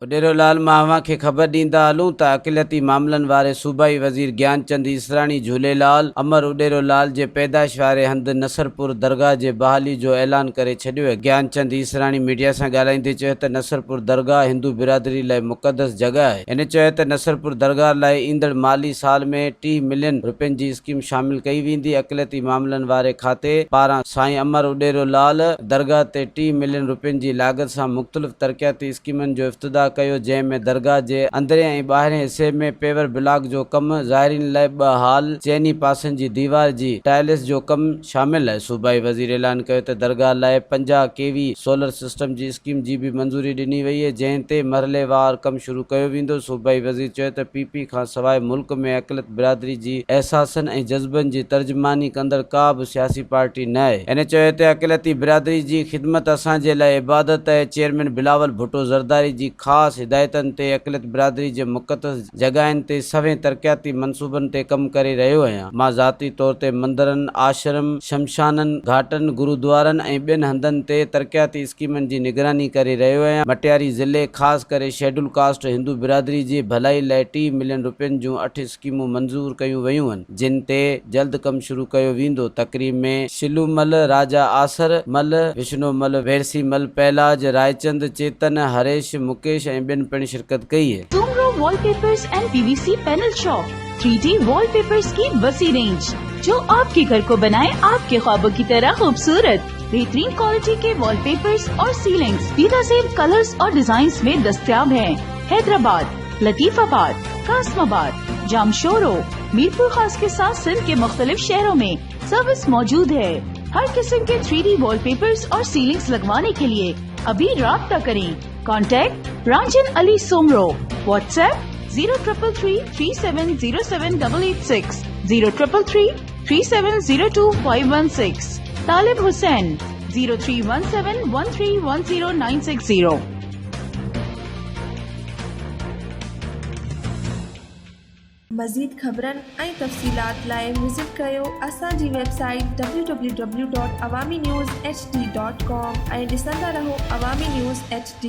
उडेरोलाल मां खे ख़बर ॾींदा हलूं त अक़िलती मामलनि वारे सूबाई वज़ीर ज्ञानचंद ईसराणी झूलेलाल अमर उडेरोलाल जे पैदाइश वारे हंधि नसरपुर दरगाह जे बहाली जो ऐलान करे छॾियो आहे। ज्ञानचंद ईसराणी मीडिया सां ॻाल्हाईंदे चयो त नसरपुर दरगाह हिंदू बिरादरी लाइ मुक़दस जॻह आहे। हिन चयो त नसरपुर दरगाह लाइ ईंदड़ माली साल में 30 मिलियन रुपयनि जी स्कीम शामिल कई वेंदी। अक़िलती मामलनि वारे खाते पारां साईं अमर उडेरोलाल दरगाह ते 30 मिलियन रुपयनि जी लागत सां मुख़्तलिफ़ तरक़ियाती स्कीमनि जो इफ़्तिदा कयो, जंहिंमें दरगाह जे अंदरें ऐं ॿाहिरें हिसे में पेवर ब्लॉक जो कमु, ज़ाइरीन लाइ 2 हाल, चइनी पासनि जी दीवार जी टाइल्स जो कमु शामिल आहे। सूबाई वज़ीर ऐलान कयो त दरगाह लाइ 50 केवी सोलर सिस्टम जी स्कीम जी बि मंज़ूरी ॾिनी वई आहे, जंहिं ते मरहलेवार कमु शुरू कयो वेंदो। सूबाई वज़ीर चयो त पीपी खां सवाइ मुल्क में अक़िलत बिरादरी जी अहसासनि ऐं जज़्बनि जी तर्जुमानी कंदड़ का बि सियासी पार्टी न आहे। हिन चयो त अक़िलती बिरादरी जी ख़िदमत असांजे लाइ इबादत आहे। चेयरमैन बिलावल भुट्टो ज़रदारी जी ख़ासि हिदायतनि ते अक़िलत बिरादरी जे मुक़दस जॻहियुनि ते सवें तरक़ियाती मनसूबनि ते कमु करे रहियो आहियां। मां ज़ाती तौर ते मंदरनि, आश्रम, शमशाननि, घाटनि, गुरुद्वारनि ऐं ॿियनि हंधनि ते तरक़ियाती स्कीमनि जी निगरानी करे रहियो आहियां। मटियारी ज़िले ख़ासि करे शेड्यूल कास्ट हिंदू बिरादरी जी भलाई लाइ 30 मिलियन रुपयनि जूं 8 स्कीमूं मंज़ूर कयूं वयूं आहिनि, जिन ते जल्द कमु शुरू कयो वेंदो। तक़रीब में शिलूमल, राजा आसर मल, विष्णुमल, वेरसीमल, पहलाज, रायचंद, चेतन, हरेश, मुकेश ऐं ॿियनि पिणु शिरकत कई है। Soomro wallpapers and PVC panel shop 3D wallpapers की वसी रेंज जो आपके घर को बनाए आपके ख्वाबों की तरह खूबसूरत। बेहतरीन क्वालिटी के वॉलपेपर्स और सीलिंग्स बेहतरीन कलर्स और डिजाइन्स में दस्तयाब हैं। हैदराबाद, लतीफाबाद, कासमाबाद, जामशोरो, मीरपुर खास के साथ सिंध के मुख्तलिफ शहरों में सर्विस मौजूद है। हर किस्म के 3D वॉलपेपर्स और सीलिंग्स लगवाने के लिए अभी राब्ता करें। कॉन्टैक्ट रांझन अली सोमरो। व्हाट्सएप 0333370786, 03333702 तालिब हुसैन 031713109060। मज़ीद ख़बरनि ऐं तफ़सीलात लाइ विज़िट कयो असांजी वेबसाइट www.awamiNewsHD.com ऐं ॾिसंदा रहो अवामी न्यूज़ HD।